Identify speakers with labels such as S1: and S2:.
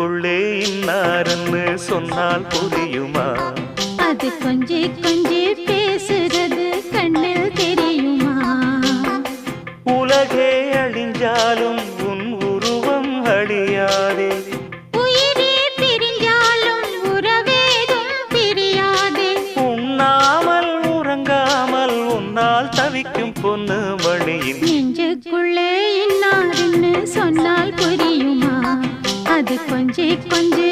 S1: நெஞ்சுக்குள்ளே இன்னாருன்னு சொன்னால் புரியுமா?
S2: அது கொஞ்சி கொஞ்சி பேசுறது கண்ணில் தெரியுமா?
S1: உலகே அழிஞ்சாலும் உன் உருவம் அழியாதே,
S2: உயிரே பிரிஞ்சாலும் உறவேதும் பிரியாதே.
S1: உண்ணாமல் உறங்காமல் உன்னால் தவிக்கும் பொண்ணு மணியின்
S2: நெஞ்சுக்குள்ளே இன்னாருன்னு சொன்னால் புரியுமா? அது கொஞ்சி கொஞ்சி